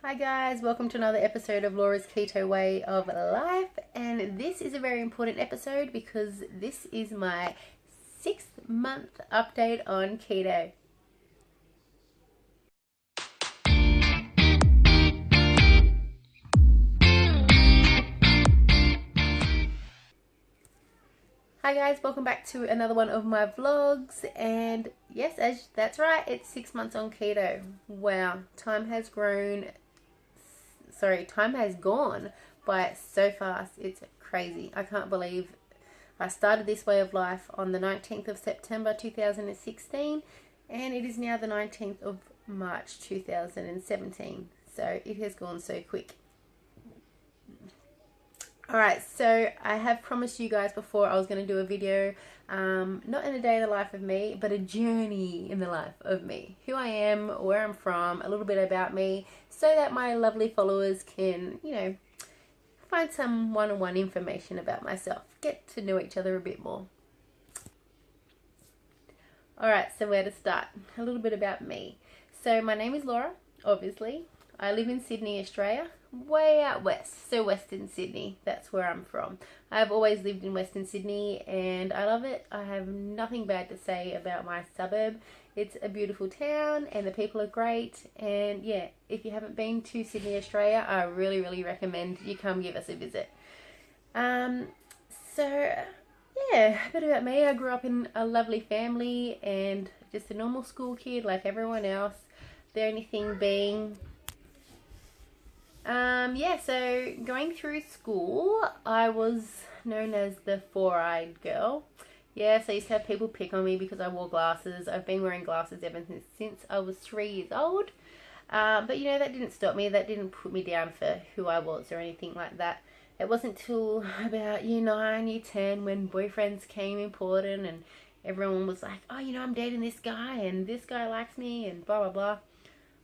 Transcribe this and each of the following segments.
Hi guys, welcome to another episode of Laura's Keto Way of Life, and this is a very important episode because this is my 6-month update on keto. Hi guys, welcome back to another one of my vlogs, and yes, that's right, it's 6 months on keto. Wow, time has gone by so fast. It's crazy. I can't believe I started this way of life on the 19th of September 2016 and it is now the 19th of March 2017. So it has gone so quick. Alright, so I have promised you guys before I was going to do a video, not in a day in the life of me, but a journey in the life of me. Who I am, where I'm from, a little bit about me, so that my lovely followers can, find some one-on-one information about myself. Get to know each other a bit more. Alright, so where to start? A little bit about me. So my name is Laura, obviously. I live in Sydney, Australia, way out west, so Western Sydney, that's where I'm from. I've always lived in Western Sydney and I love it. I have nothing bad to say about my suburb. It's a beautiful town and the people are great, and yeah, if you haven't been to Sydney, Australia, I really recommend you come give us a visit. So yeah, a bit about me. I grew up in a lovely family and just a normal school kid like everyone else. The only thing being, so going through school, I was known as the four-eyed girl. Yes, I used to have people pick on me because I wore glasses. I've been wearing glasses ever since I was 3 years old. But that didn't stop me. That didn't put me down for who I was or anything like that. It wasn't till about year 9, year 10 when boyfriends came important and everyone was like, oh, I'm dating this guy and this guy likes me and blah, blah, blah.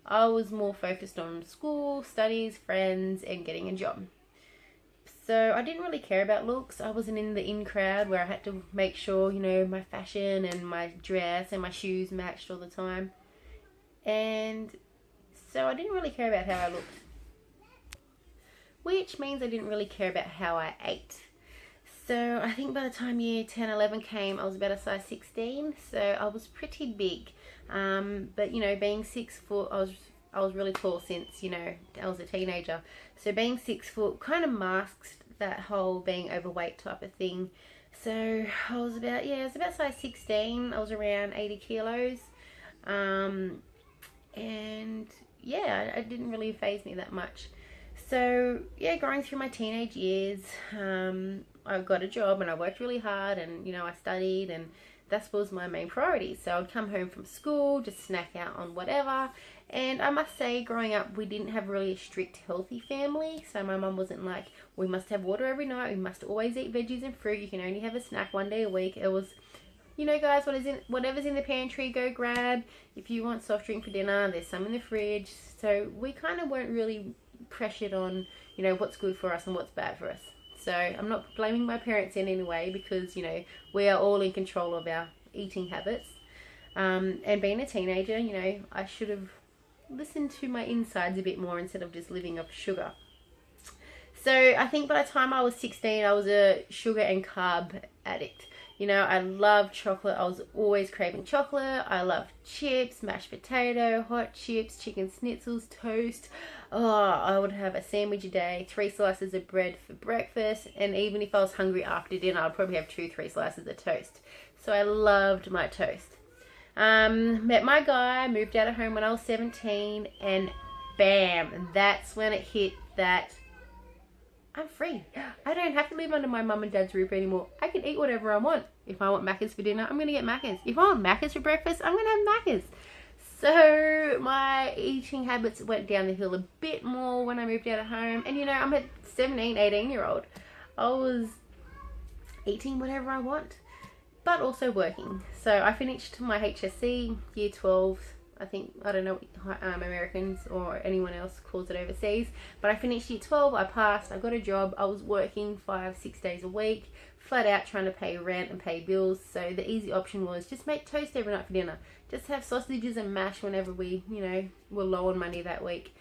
I was more focused on school, studies, friends, and getting a job. So I didn't really care about looks. I wasn't in the in crowd where I had to make sure, my fashion and my dress and my shoes matched all the time. And so I didn't really care about how I looked. Which means I didn't really care about how I ate. So I think by the time year 10, 11 came, I was about a size 16. So I was pretty big. But being 6 foot, I was really tall since, I was a teenager. So being 6 foot kind of masks that whole being overweight type of thing. So I was about size 16. I was around 80 kilos. And yeah, it didn't really faze me that much. So yeah, going through my teenage years, I got a job and I worked really hard and, I studied, and that was my main priority. So I'd come home from school, just snack out on whatever. And I must say, growing up, we didn't have really a strict, healthy family. So my mum wasn't like, we must have water every night, we must always eat veggies and fruit, you can only have a snack one day a week. It was, guys, whatever's in the pantry, go grab. If you want soft drink for dinner, there's some in the fridge. So we kind of weren't really pressured on, what's good for us and what's bad for us. So I'm not blaming my parents in any way because, we are all in control of our eating habits. And being a teenager, I should have listened to my insides a bit more instead of just living off sugar. So I think by the time I was 16, I was a sugar and carb addict. I loved chocolate. I was always craving chocolate. I loved chips, mashed potato, hot chips, chicken schnitzels, toast. Oh, I would have a sandwich a day, 3 slices of bread for breakfast, and even if I was hungry after dinner, I'd probably have 2-3 slices of toast. So I loved my toast. Met my guy, moved out of home when I was 17, and bam, that's when it hit that I'm free. I don't have to live under my mum and dad's roof anymore. I can eat whatever I want. If I want Maccas for dinner, I'm going to get Maccas. If I want Maccas for breakfast, I'm going to have Maccas. So my eating habits went down the hill a bit more when I moved out of home. And I'm a 17, 18-year-old. I was eating whatever I want, but also working. So I finished my HSC, year 12. I don't know what Americans or anyone else calls it overseas, but I finished year 12, I passed, I got a job, I was working 5-6 days a week, flat out trying to pay rent and pay bills. So the easy option was just make toast every night for dinner. Just have sausages and mash whenever we, were low on money that week.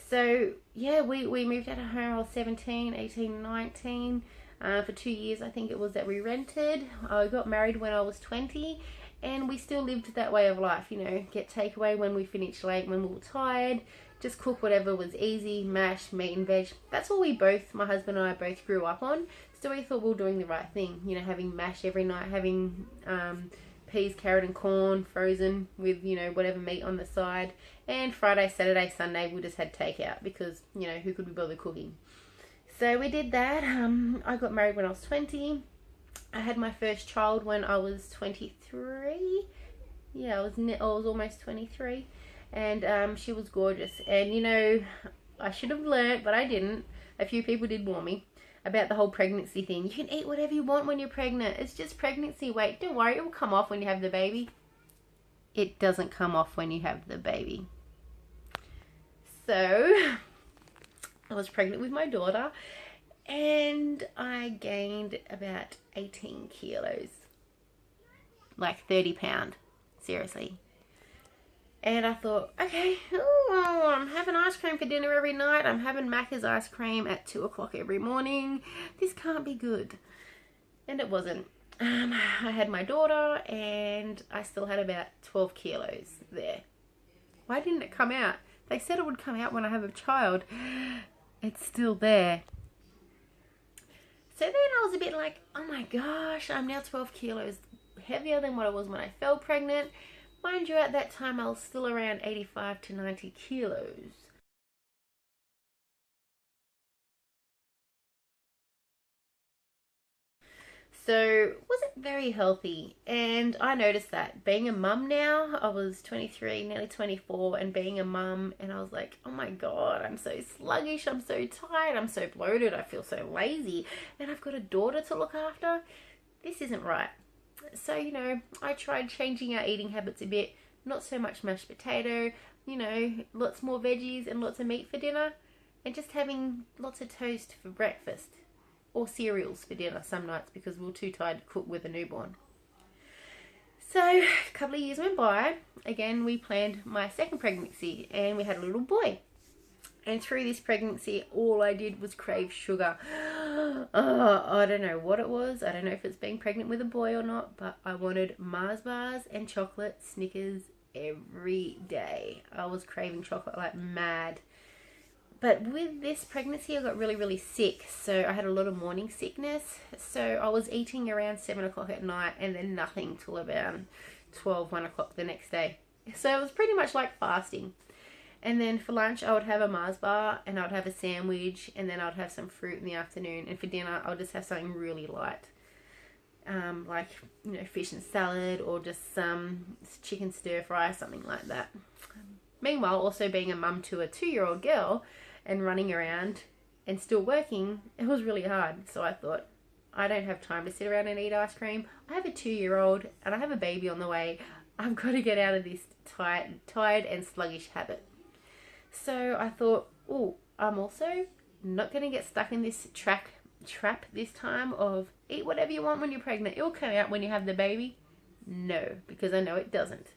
So yeah, we moved out of home. I was 17, 18, 19. For 2 years, I think it was, that we rented. I got married when I was 20, and we still lived that way of life, you know, get takeaway when we finished late, when we were tired, just cook whatever was easy, mash, meat and veg. That's what we both, my husband and I, both grew up on. So we thought we were doing the right thing, you know, having mash every night, having peas, carrot and corn frozen with, you know, whatever meat on the side. And Friday, Saturday, Sunday, we just had takeout because, you know, who could be bothered cooking? So we did that. I got married when I was 20. I had my first child when I was 23. Yeah, I was almost 23. And she was gorgeous. And, you know, I should have learnt, but I didn't. A few people did warn me about the whole pregnancy thing. You can eat whatever you want when you're pregnant. It's just pregnancy weight. Don't worry, it will come off when you have the baby. It doesn't come off when you have the baby. So I was pregnant with my daughter, and I gained about 18 kilos. Like 30 pounds. Seriously. And I thought, okay, I'm having ice cream for dinner every night. I'm having Macca's ice cream at 2 o'clock every morning. This can't be good. And it wasn't. I had my daughter, and I still had about 12 kilos there. Why didn't it come out? They said it would come out when I have a child. It's still there. So then I was a bit like, oh my gosh, I'm now 12 kilos heavier than what I was when I fell pregnant. Mind you, at that time I was still around 85 to 90 kilos. So wasn't very healthy, and I noticed that being a mum now. I was 23, nearly 24, and being a mum, and I was like, oh my god, I'm so sluggish, I'm so tired, I'm so bloated, I feel so lazy, and I've got a daughter to look after. This isn't right. So, you know, I tried changing our eating habits a bit. Not so much mashed potato, you know, lots more veggies and lots of meat for dinner, and just having lots of toast for breakfast. Or cereals for dinner some nights because we were too tired to cook with a newborn. So a couple of years went by. Again, we planned my second pregnancy, and we had a little boy. And through this pregnancy, all I did was crave sugar. I don't know what it was. I don't know if it's being pregnant with a boy or not, but I wanted Mars bars and chocolate, Snickers every day. I was craving chocolate like mad. But with this pregnancy, I got really, really sick. So I had a lot of morning sickness. So I was eating around 7 o'clock at night, and then nothing till about 12, 1 o'clock the next day. So it was pretty much like fasting. And then for lunch, I would have a Mars bar, and I would have a sandwich, and then I would have some fruit in the afternoon. And for dinner, I would just have something really light. Like, you know, fish and salad, or just some chicken stir fry, something like that. Meanwhile, also being a mum to a 2-year-old girl, and running around and still working, it was really hard. So I thought, I don't have time to sit around and eat ice cream. I have a 2-year-old and I have a baby on the way. I've got to get out of this tired and sluggish habit. So I thought, oh, I'm also not going to get stuck in this trap this time of eat whatever you want when you're pregnant. It'll come out when you have the baby. No, because I know it doesn't.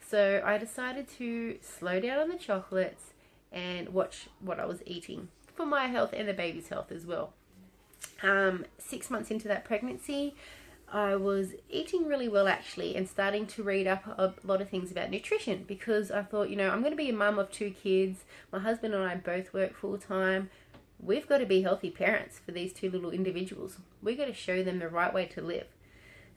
So I decided to slow down on the chocolates and watch what I was eating for my health and the baby's health as well. 6 months into that pregnancy, I was eating really well actually, and starting to read up a lot of things about nutrition, because I thought, you know, I'm going to be a mum of 2 kids. My husband and I both work full time. We've got to be healthy parents for these 2 little individuals. We've got to show them the right way to live.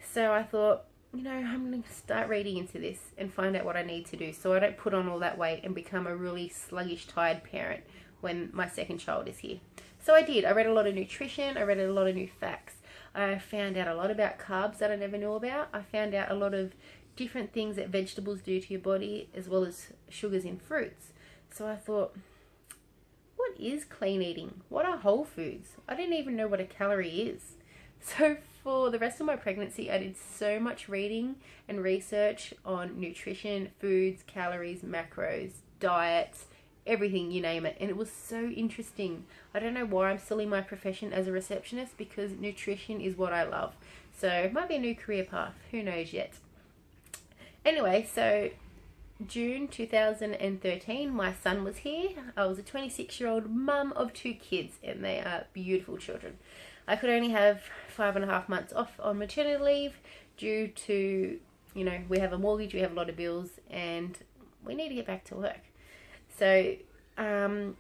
So I thought, you know, I'm going to start reading into this and find out what I need to do so I don't put on all that weight and become a really sluggish, tired parent when my second child is here. So I did. I read a lot of nutrition. I read a lot of new facts. I found out a lot about carbs that I never knew about. I found out a lot of different things that vegetables do to your body, as well as sugars in fruits. So I thought, what is clean eating? What are whole foods? I didn't even know what a calorie is. So for the rest of my pregnancy, I did so much reading and research on nutrition, foods, calories, macros, diets, everything, you name it. And it was so interesting. I don't know why I'm still in my profession as a receptionist, because nutrition is what I love. So it might be a new career path. Who knows yet? Anyway, so June 2013, my son was here. I was a 26-year-old mum of 2 kids, and they are beautiful children. I could only have 5.5 months off on maternity leave due to, we have a mortgage, we have a lot of bills, and we need to get back to work. So, so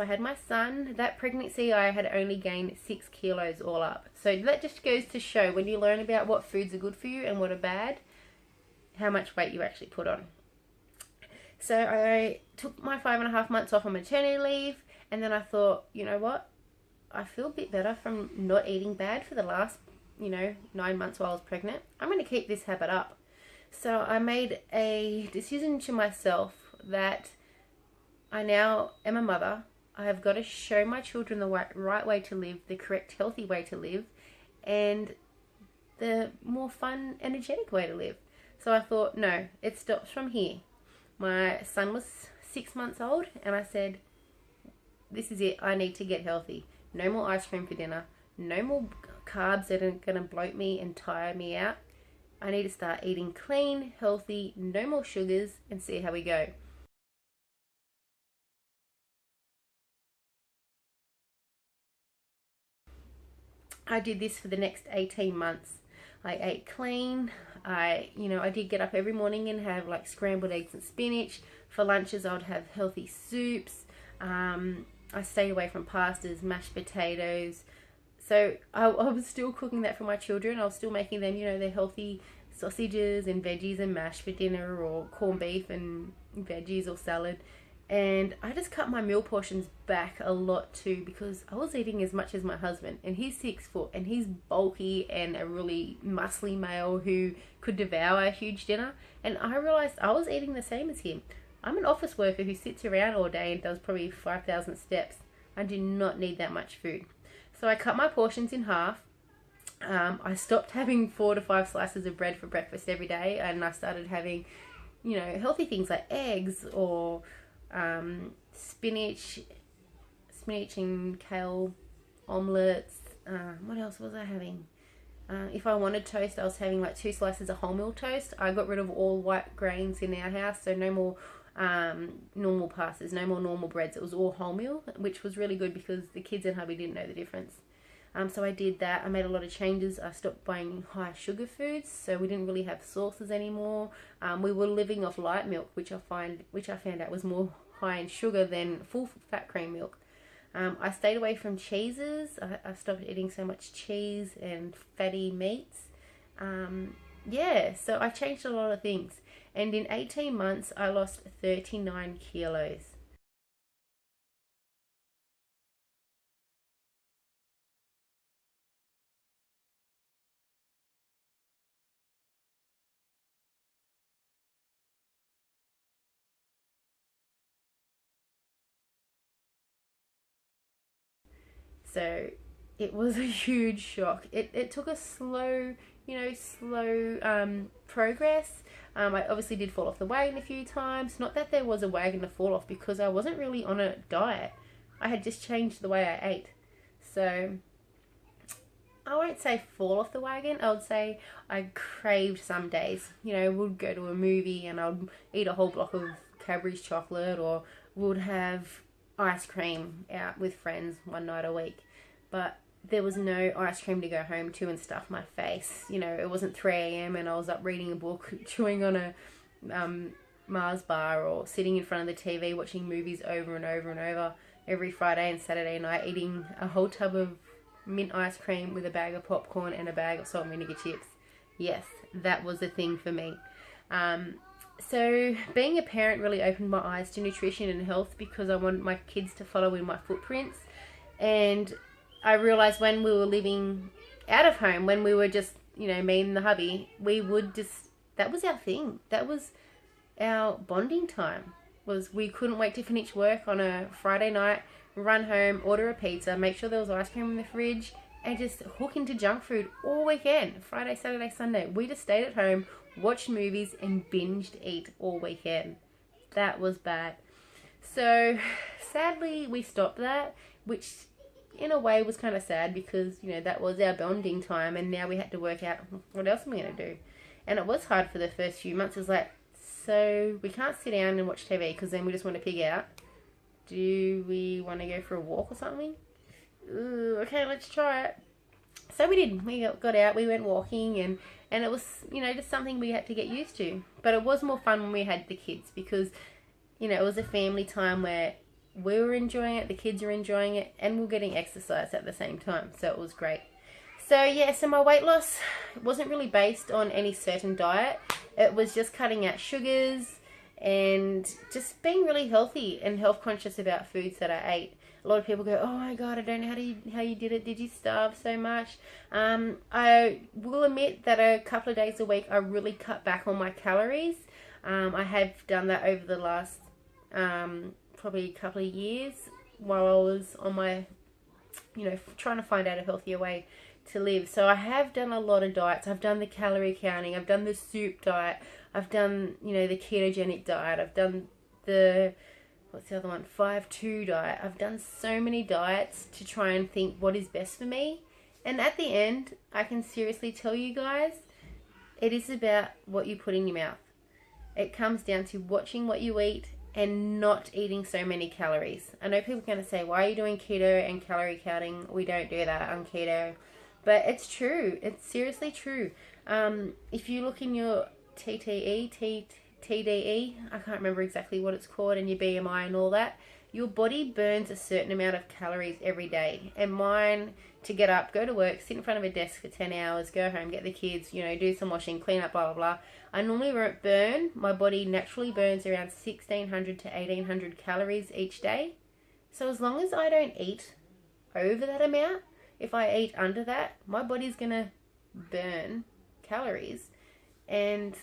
I had my son. That pregnancy, I had only gained 6 kilos all up. So that just goes to show, when you learn about what foods are good for you and what are bad, how much weight you actually put on. So I took my 5.5 months off on maternity leave, and then I thought, you know what? I feel a bit better from not eating bad for the last, 9 months while I was pregnant. I'm going to keep this habit up. So I made a decision to myself that I now am a mother. I have got to show my children the right way to live, the correct healthy way to live, and the more fun, energetic way to live. So I thought, no, it stops from here. My son was 6 months old, and I said, this is it. I need to get healthy. No more ice cream for dinner. No more carbs that are going to bloat me and tire me out. I need to start eating clean, healthy, no more sugars, and see how we go. I did this for the next 18 months. I ate clean. I did get up every morning and have like scrambled eggs and spinach. For lunches, I would have healthy soups. I stayed away from pastas, mashed potatoes. So I was still cooking that for my children. I was still making them, their healthy sausages and veggies and mash for dinner, or corned beef and veggies or salad. And I just cut my meal portions back a lot too, because I was eating as much as my husband, and he's 6 foot and he's bulky and a really muscly male who could devour a huge dinner. And I realized I was eating the same as him. I'm an office worker who sits around all day and does probably 5,000 steps. I do not need that much food. So I cut my portions in half. I stopped having 4 to 5 slices of bread for breakfast every day, and I started having, healthy things like eggs or spinach and kale omelets. What else was I having? If I wanted toast, I was having like 2 slices of wholemeal toast. I got rid of all white grains in our house, so no more normal pastas, no more normal breads. It was all wholemeal, which was really good because the kids and hubby didn't know the difference. So I did that. I made a lot of changes. I stopped buying high sugar foods, so we didn't really have sauces anymore. We were living off light milk, which I found out was more high in sugar than full fat cream milk. I stayed away from cheeses. I stopped eating so much cheese and fatty meats. So I changed a lot of things. And in 18 months, I lost 39 kilos. So it was a huge shock. It took a slow progress. I obviously did fall off the wagon a few times. Not that there was a wagon to fall off, because I wasn't really on a diet. I had just changed the way I ate. So I won't say fall off the wagon. I would say I craved some days. We'd go to a movie and I'd eat a whole block of Cadbury's chocolate, or would have ice cream out with friends one night a week. But there was no ice cream to go home to and stuff my face. It wasn't 3 a.m. and I was up reading a book, chewing on a Mars bar, or sitting in front of the TV watching movies over and over and over every Friday and Saturday night, eating a whole tub of mint ice cream with a bag of popcorn and a bag of salt and vinegar chips. Yes, that was a thing for me. So being a parent really opened my eyes to nutrition and health, because I wanted my kids to follow in my footprints. And I realized when we were living out of home, when we were just, me and the hubby, that was our thing. That was our bonding time. We couldn't wait to finish work on a Friday night, run home, order a pizza, make sure there was ice cream in the fridge, and just hook into junk food all weekend. Friday, Saturday, Sunday. We just stayed at home, watched movies, and binged eat all weekend. That was bad. So sadly we stopped that, which in a way was kind of sad, because that was our bonding time, and now we had to work out what else am I going to do. And it was hard for the first few months. It was like So we can't sit down and watch TV because then we just want to pig out. Do we want to go for a walk or something? Ooh, okay, let's try it. So we did. We got out, we went walking, and it was, just something we had to get used to. But it was more fun when we had the kids because, it was a family time where we were enjoying it, the kids were enjoying it, and we're getting exercise at the same time. So it was great. So yeah, so my weight loss wasn't really based on any certain diet. It was just cutting out sugars and just being really healthy and health conscious about foods that I ate. A lot of people go, oh my God, I don't know how you did it. Did you starve so much? I will admit that a couple of days a week I really cut back on my calories. I have done that over the last probably a couple of years while I was on my, trying to find out a healthier way to live. So I have done a lot of diets. I've done the calorie counting. I've done the soup diet. I've done, the ketogenic diet. I've done the, what's the other one? 5-2 diet. I've done so many diets to try and think what is best for me. And at the end, I can seriously tell you guys, it is about what you put in your mouth. It comes down to watching what you eat and not eating so many calories. I know people are going to say, why are you doing keto and calorie counting? We don't do that on keto. But it's true. It's seriously true. If you look in your TDE, I can't remember exactly what it's called, and your BMI and all that, your body burns a certain amount of calories every day. And mine, to get up, go to work, sit in front of a desk for 10 hours, go home, get the kids, do some washing, clean up, blah, blah, blah. I normally won't burn. My body naturally burns around 1,600 to 1,800 calories each day. So as long as I don't eat over that amount, if I eat under that, my body's going to burn calories. And,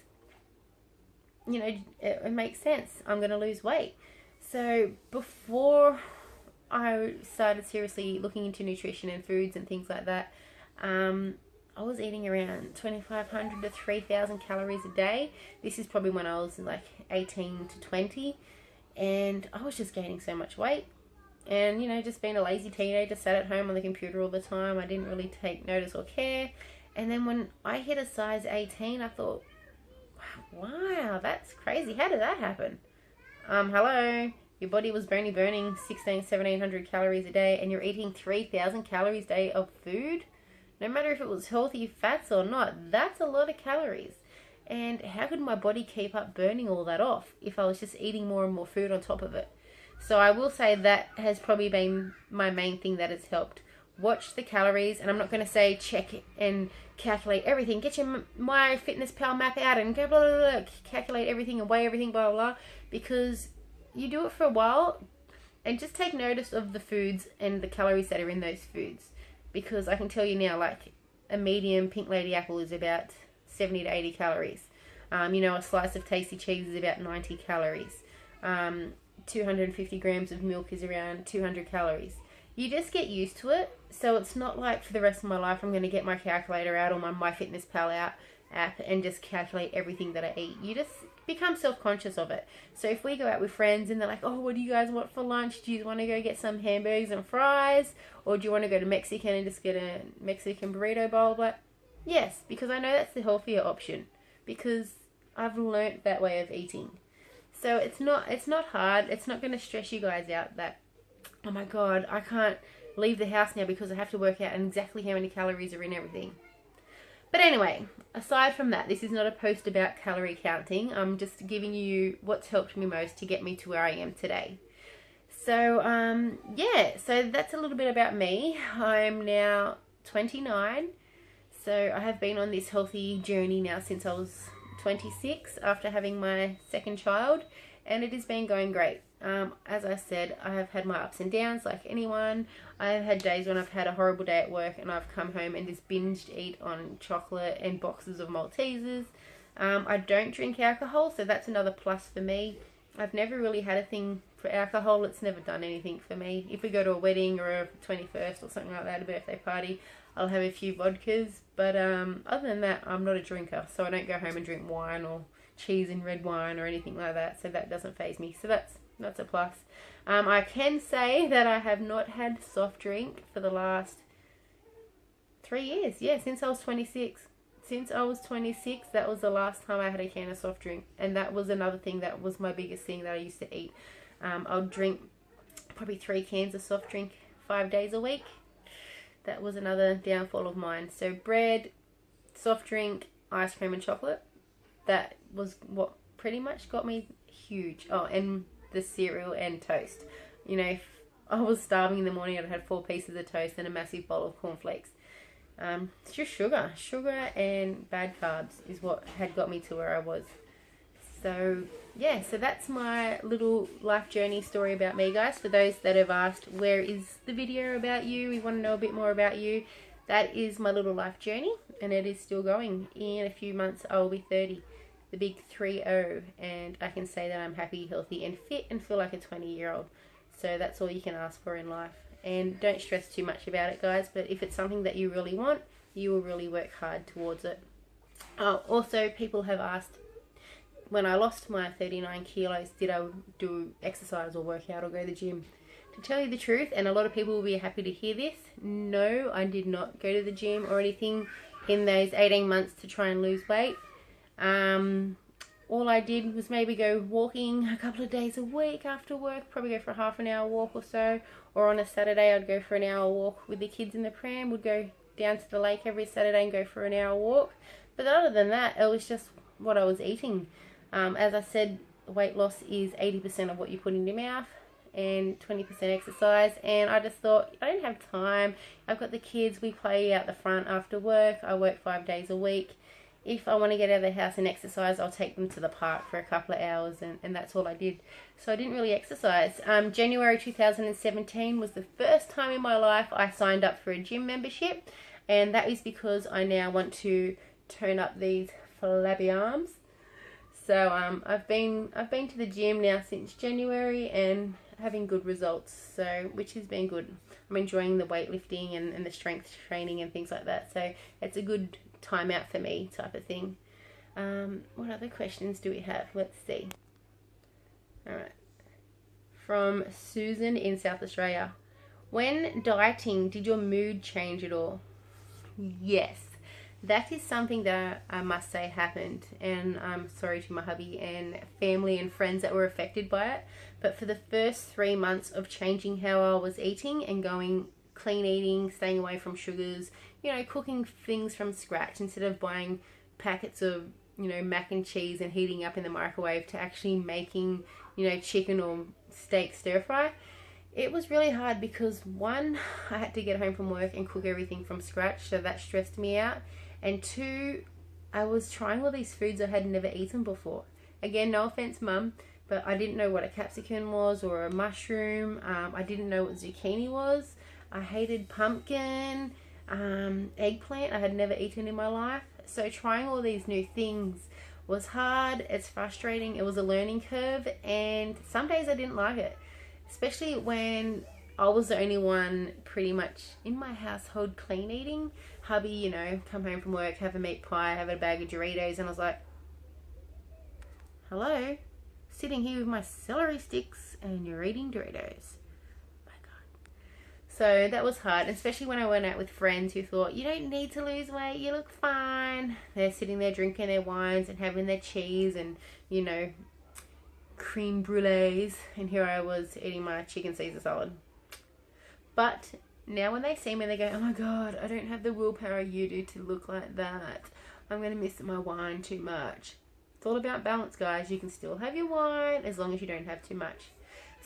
it makes sense. I'm going to lose weight. So before I started seriously looking into nutrition and foods and things like that, I was eating around 2,500 to 3,000 calories a day. This is probably when I was like 18 to 20. And I was just gaining so much weight. And, just being a lazy teenager, sat at home on the computer all the time. I didn't really take notice or care. And then when I hit a size 18, I thought, wow, that's crazy. How did that happen? Hello? Your body was only burning 1,700 calories a day, and you're eating 3,000 calories a day of food? No matter if it was healthy fats or not, that's a lot of calories. And how could my body keep up burning all that off if I was just eating more and more food on top of it? So I will say that has probably been my main thing that has helped. Watch the calories, and I'm not going to say check and calculate everything. Get your MyFitnessPal map out and go blah, blah, blah, calculate everything and weigh everything, blah, blah, blah, because you do it for a while and just take notice of the foods and the calories that are in those foods. Because I can tell you now, like a medium pink lady apple is about 70 to 80 calories. A slice of tasty cheese is about 90 calories. 250 grams of milk is around 200 calories. You just get used to it. So it's not like for the rest of my life I'm going to get my calculator out or my MyFitnessPal app and just calculate everything that I eat. You just become self-conscious of it. So if we go out with friends and they're like, oh, what do you guys want for lunch? Do you want to go get some hamburgers and fries? Or do you want to go to Mexican and just get a Mexican burrito bowl? But yes, because I know that's the healthier option. Because I've learnt that way of eating. So it's not hard. It's not going to stress you guys out that, oh my God, I can't leave the house now because I have to work out exactly how many calories are in everything. But anyway, aside from that, this is not a post about calorie counting. I'm just giving you what's helped me most to get me to where I am today. So, so that's a little bit about me. I'm now 29. So I have been on this healthy journey now since I was 26 after having my second child, and it has been going great. As I said, I have had my ups and downs like anyone. I have had days when I've had a horrible day at work and I've come home and just binged eat on chocolate and boxes of Maltesers. I don't drink alcohol, so that's another plus for me. I've never really had a thing for alcohol. It's never done anything for me. If we go to a wedding or a 21st or something like that, a birthday party, I'll have a few vodkas. But other than that, I'm not a drinker, so I don't go home and drink wine or cheese and red wine or anything like that, so that doesn't faze me. So that's a plus. I can say that I have not had soft drink for the last 3 years. Yeah, since I was 26. since I was 26, that was the last time I had a can of soft drink. And that was another thing that was my biggest thing that I used to eat. I'll drink probably 3 cans of soft drink 5 days a week. That was another downfall of mine. So bread, soft drink, ice cream and chocolate. That was what pretty much got me huge. Oh, and the cereal and toast. You know, if I was starving in the morning, I'd had 4 pieces of toast and a massive bowl of cornflakes. It's just sugar. Sugar and bad carbs is what had got me to where I was. So, yeah, so that's my little life journey story about me, guys. For those that have asked, where is the video about you? We want to know a bit more about you. That is my little life journey, and it is still going. In a few months, I will be 30, the big 3-0, and I can say that I'm happy, healthy, and fit, and feel like a 20-year-old. So that's all you can ask for in life. And don't stress too much about it, guys, but if it's something that you really want, you will really work hard towards it. Also, people have asked, when I lost my 39 kilos, did I do exercise or work out or go to the gym? To tell you the truth, and a lot of people will be happy to hear this, no, I did not go to the gym or anything in those 18 months to try and lose weight. All I did was maybe go walking a couple of days a week after work, probably go for a half an hour walk or so, or on a Saturday I'd go for an hour walk with the kids in the pram, would go down to the lake every Saturday and go for an hour walk. But other than that, it was just what I was eating. As I said, weight loss is 80% of what you put in your mouth and 20% exercise, and I just thought, I don't have time, I've got the kids, we play out the front after work, I work 5 days a week. If I want to get out of the house and exercise, I'll take them to the park for a couple of hours, and that's all I did. So I didn't really exercise. January 2017 was the first time in my life I signed up for a gym membership, and that is because I now want to tone up these flabby arms. So I've been to the gym now since January and having good results, so which has been good. I'm enjoying the weightlifting and the strength training and things like that, so it's a good time out for me type of thing. What other questions do we have? Let's see. Alright. From Susan in South Australia. When dieting, did your mood change at all? Yes. That is something that I must say happened, and I'm sorry to my hubby and family and friends that were affected by it. But for the first 3 months of changing how I was eating and going clean eating, staying away from sugars, you know, cooking things from scratch instead of buying packets of, you know, mac and cheese and heating up in the microwave, to actually making, you know, chicken or steak stir fry. It was really hard because, one, I had to get home from work and cook everything from scratch, so that stressed me out. And 2, I was trying all these foods I had never eaten before. Again, no offense, Mum, but I didn't know what a capsicum was or a mushroom. I didn't know what zucchini was. I hated pumpkin, eggplant. I had never eaten in my life. So trying all these new things was hard. It's frustrating. It was a learning curve, and some days I didn't like it, especially when I was the only one pretty much in my household clean eating. Hubby, you know, come home from work, have a meat pie, have a bag of Doritos, and I was like, hello, sitting here with my celery sticks and you're eating Doritos. My God. So that was hard, especially when I went out with friends who thought, you don't need to lose weight, you look fine. They're sitting there drinking their wines and having their cheese and, you know, cream brulees, and here I was eating my chicken Caesar salad. But now when they see me, they go, oh my God, I don't have the willpower you do to look like that. I'm going to miss my wine too much. It's all about balance, guys. You can still have your wine as long as you don't have too much.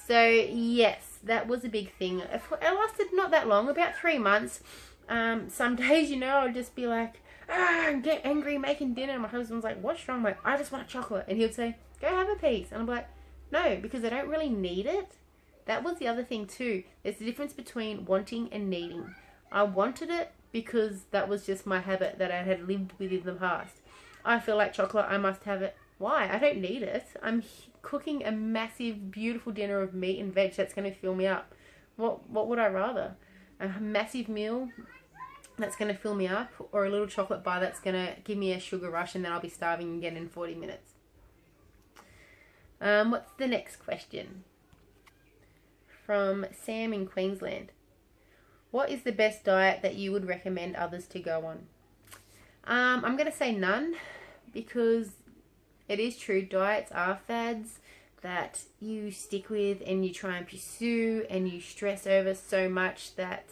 So yes, that was a big thing. It lasted not that long, about 3 months. Some days, you know, I'll just be like, and get angry making dinner. And my husband's like, what's wrong? I'm like, I just want chocolate. And he'll say, go have a piece. And I'm like, no, because I don't really need it. That was the other thing too. There's a difference between wanting and needing. I wanted it because that was just my habit that I had lived with in the past. I feel like chocolate, I must have it. Why? I don't need it. I'm cooking a massive, beautiful dinner of meat and veg that's going to fill me up. What would I rather? A massive meal that's going to fill me up, or a little chocolate bar that's going to give me a sugar rush and then I'll be starving again in 40 minutes? What's the next question? From Sam in Queensland. What is the best diet that you would recommend others to go on? I'm going to say none, because it is true, diets are fads that you stick with and you try and pursue and you stress over so much that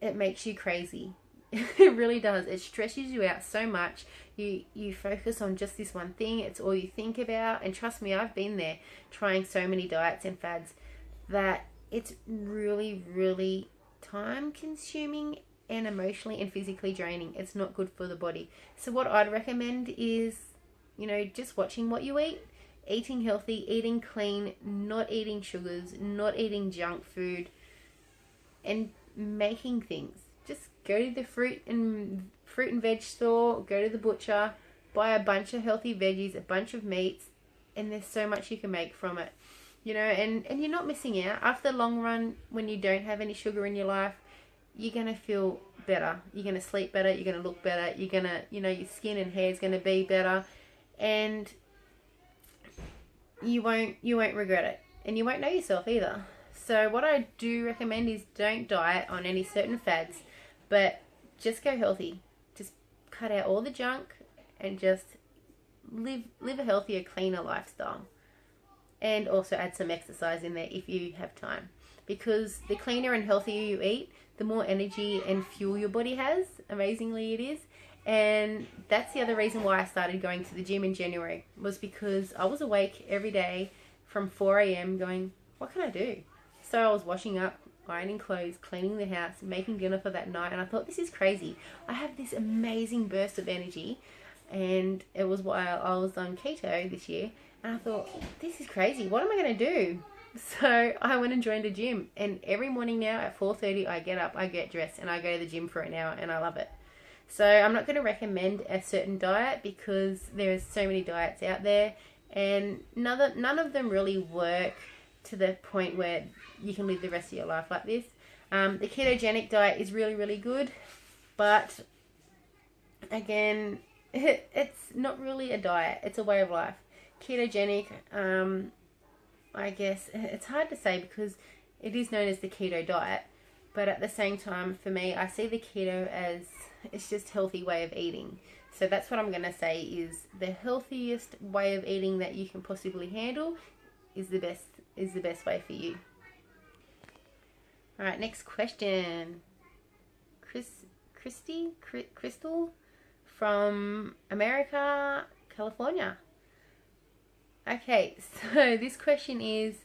it makes you crazy. It really does. It stresses you out so much. You focus on just this one thing. It's all you think about. And trust me, I've been there trying so many diets and fads that it's really, really time consuming and emotionally and physically draining. It's not good for the body. So what I'd recommend is, just watching what you eat, eating healthy, eating clean, not eating sugars, not eating junk food, and making things. Just go to the fruit and veg store, go to the butcher, buy a bunch of healthy veggies, a bunch of meats, and there's so much you can make from it. And you're not missing out. After the long run, when you don't have any sugar in your life, you're going to feel better. You're going to sleep better. You're going to look better. You're going to, your skin and hair is going to be better. And you won't regret it. And you won't know yourself either. So what I do recommend is don't diet on any certain fads, but just go healthy. Just cut out all the junk and just live a healthier, cleaner lifestyle. And also add some exercise in there if you have time. Because the cleaner and healthier you eat, the more energy and fuel your body has. Amazingly it is. And that's the other reason why I started going to the gym in January, was because I was awake every day from 4 a.m. going, what can I do? So I was washing up, ironing clothes, cleaning the house, making dinner for that night. And I thought, this is crazy. I have this amazing burst of energy. And it was while I was on keto this year. And I thought, this is crazy. What am I going to do? So I went and joined a gym. And every morning now at 4:30, I get up, I get dressed, and I go to the gym for an hour, and I love it. So I'm not going to recommend a certain diet because there's so many diets out there. And none of them really work to the point where you can live the rest of your life like this. The ketogenic diet is really, really good. But again, it's not really a diet. It's a way of life. Ketogenic, I guess, it's hard to say because it is known as the keto diet. But at the same time, for me, I see the keto as it's just healthy way of eating. So that's what I'm going to say is the healthiest way of eating that you can possibly handle is the best way for you. All right, next question. Crystal from America, California. Okay, so this question is,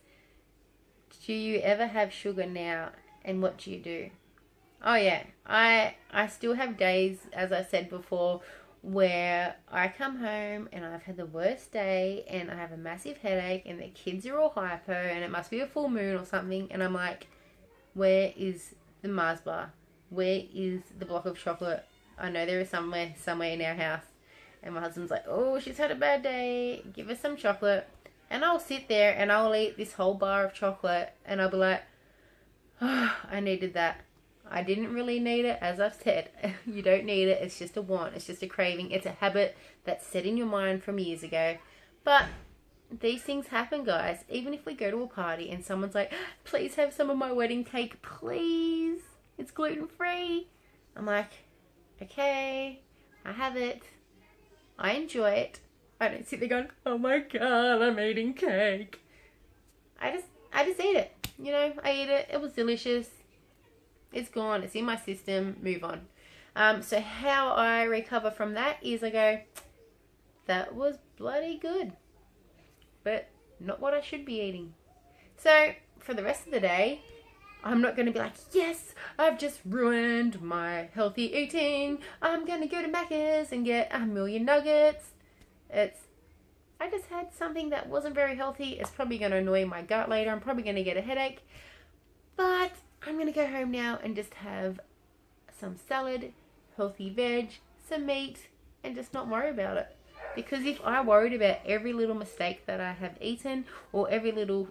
do you ever have sugar now, and what do you do? Oh yeah, I still have days, as I said before, where I come home and I've had the worst day and I have a massive headache and the kids are all hyper and it must be a full moon or something, and I'm like, where is the Mars bar? Where is the block of chocolate? I know there is somewhere in our house. And my husband's like, oh, she's had a bad day, give her some chocolate. And I'll sit there and I'll eat this whole bar of chocolate and I'll be like, oh, I needed that. I didn't really need it, as I've said. You don't need it, it's just a want, it's just a craving. It's a habit that's set in your mind from years ago. But these things happen, guys. Even if we go to a party and someone's like, please have some of my wedding cake, please. It's gluten-free. I'm like, okay, I have it. I enjoy it. I don't sit there going, oh my god, I'm eating cake. I just eat it. I eat it. It was delicious. It's gone. It's in my system. Move on. So how I recover from that is I go, that was bloody good, but not what I should be eating. So for the rest of the day, I'm not going to be like, yes, I've just ruined my healthy eating. I'm going to go to Macca's and get 1,000,000 nuggets. I just had something that wasn't very healthy. It's probably going to annoy my gut later. I'm probably going to get a headache. But I'm going to go home now and just have some salad, healthy veg, some meat, and just not worry about it. Because if I worried about every little mistake that I have eaten or every little,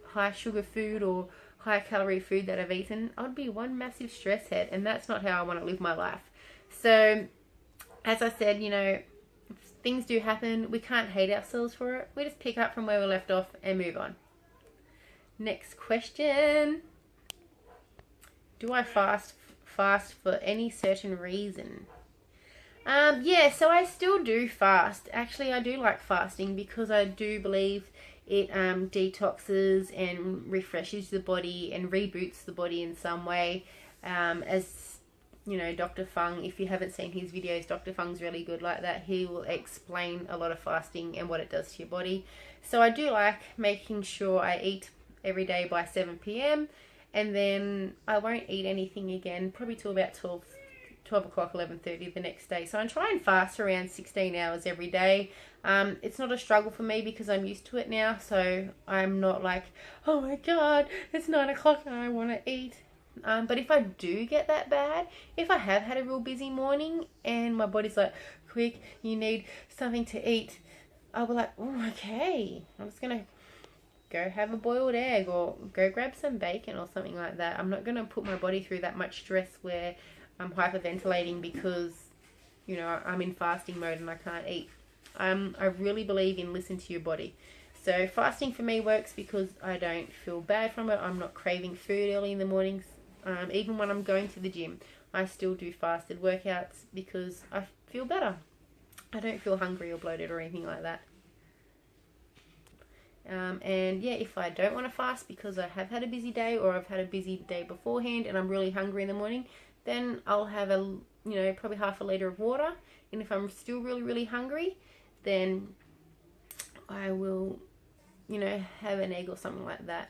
high sugar food or high calorie food that I've eaten, I'd be one massive stress head, and that's not how I want to live my life. So as I said, things do happen. We can't hate ourselves for it. We just pick up from where we left off and move on. Next question. Do I fast for any certain reason? Yeah, so I still do fast. Actually, I do like fasting because I do believe it detoxes and refreshes the body and reboots the body in some way. As you know, Dr. Fung, if you haven't seen his videos, Dr. Fung's really good like that. He will explain a lot of fasting and what it does to your body. So I do like making sure I eat every day by 7 p.m. and then I won't eat anything again probably till about 12 o'clock, 11:30 the next day. So I try and fast around 16 hours every day. It's not a struggle for me because I'm used to it now. So I'm not like, oh my God, it's 9 o'clock and I want to eat. But if I do get that bad, if I have had a real busy morning and my body's like, quick, you need something to eat, I'll be like, oh, okay, I'm just going to go have a boiled egg or go grab some bacon or something like that. I'm not going to put my body through that much stress where I'm hyperventilating because, you know, I'm in fasting mode and I can't eat. I really believe in listen to your body. So fasting for me works because I don't feel bad from it. I'm not craving food early in the mornings. Even when I'm going to the gym, I still do fasted workouts because I feel better. I don't feel hungry or bloated or anything like that. And yeah, if I don't want to fast because I have had a busy day or I've had a busy day beforehand and I'm really hungry in the morning, then I'll have probably half a litre of water. And if I'm still really hungry, then I will, have an egg or something like that.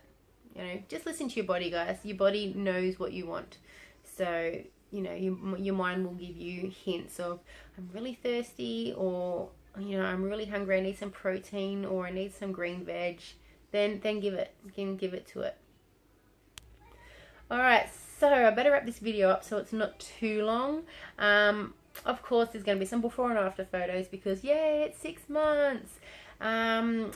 Just listen to your body, guys. Your body knows what you want. So, your mind will give you hints of, I'm really thirsty, or, I'm really hungry, I need some protein, or I need some green veg. Then give it to it. Alright, so I better wrap this video up so it's not too long. Of course, there's going to be some before and after photos because, yay, it's 6 months.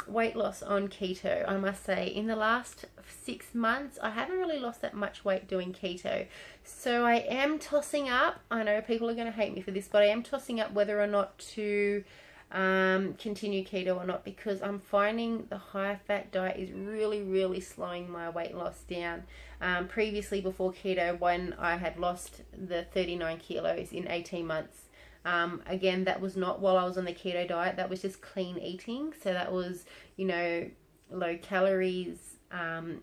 Weight loss on keto. I must say, in the last 6 months, I haven't really lost that much weight doing keto. So I am tossing up, I know people are going to hate me for this, but I am tossing up whether or not to continue keto or not, because I'm finding the high fat diet is really slowing my weight loss down. Previously, before keto, when I had lost the 39 kilos in 18 months, again, that was not while I was on the keto diet. That was just clean eating. So that was, low calories,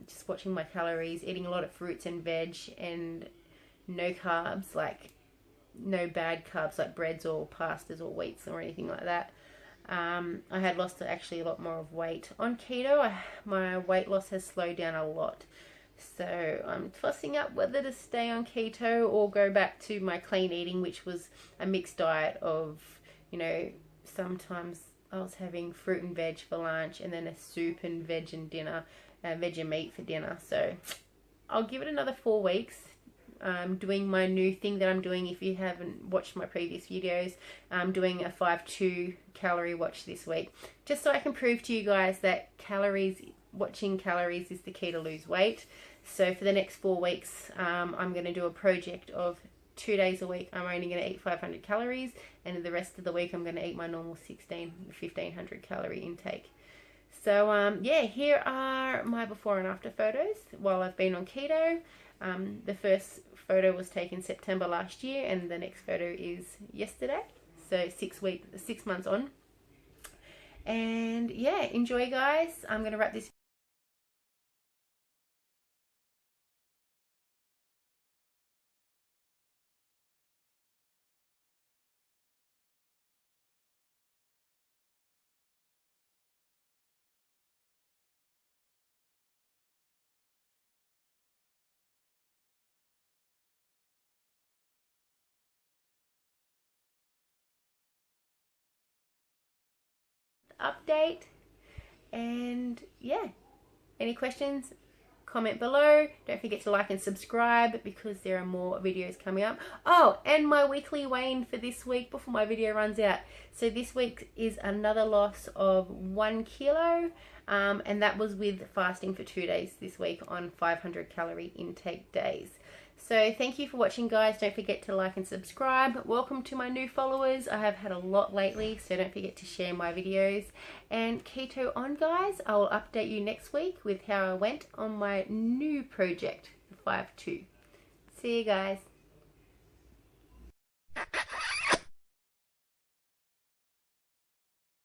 just watching my calories, eating a lot of fruits and veg, and no carbs, like no bad carbs like breads or pastas or wheats or anything like that. I had lost actually a lot more of weight. On keto, my weight loss has slowed down a lot. So I'm tossing up whether to stay on keto or go back to my clean eating, which was a mixed diet of, sometimes I was having fruit and veg for lunch and then a soup and veg and dinner, veg and meat for dinner. So I'll give it another 4 weeks. Doing my new thing that I'm doing. If you haven't watched my previous videos, I'm doing a 5-2 calorie watch this week, just so I can prove to you guys that watching calories is the key to lose weight. So for the next 4 weeks, I'm going to do a project of 2 days a week. I'm only going to eat 500 calories, and the rest of the week I'm going to eat my normal 1500 calorie intake. So yeah, here are my before and after photos while I've been on keto. The first photo was taken September last year, and the next photo is yesterday. So 6 months on. And yeah, enjoy, guys. I'm going to wrap this update. And yeah, any questions, comment below. Don't forget to like and subscribe because there are more videos coming up. Oh, and my weekly weigh-in for this week before my video runs out. So this week is another loss of 1 kilo, and that was with fasting for 2 days this week on 500 calorie intake days. So thank you for watching, guys. Don't forget to like and subscribe. Welcome to my new followers. I have had a lot lately, so don't forget to share my videos. And keto on, guys. I will update you next week with how I went on my new project, 5-2. See you guys.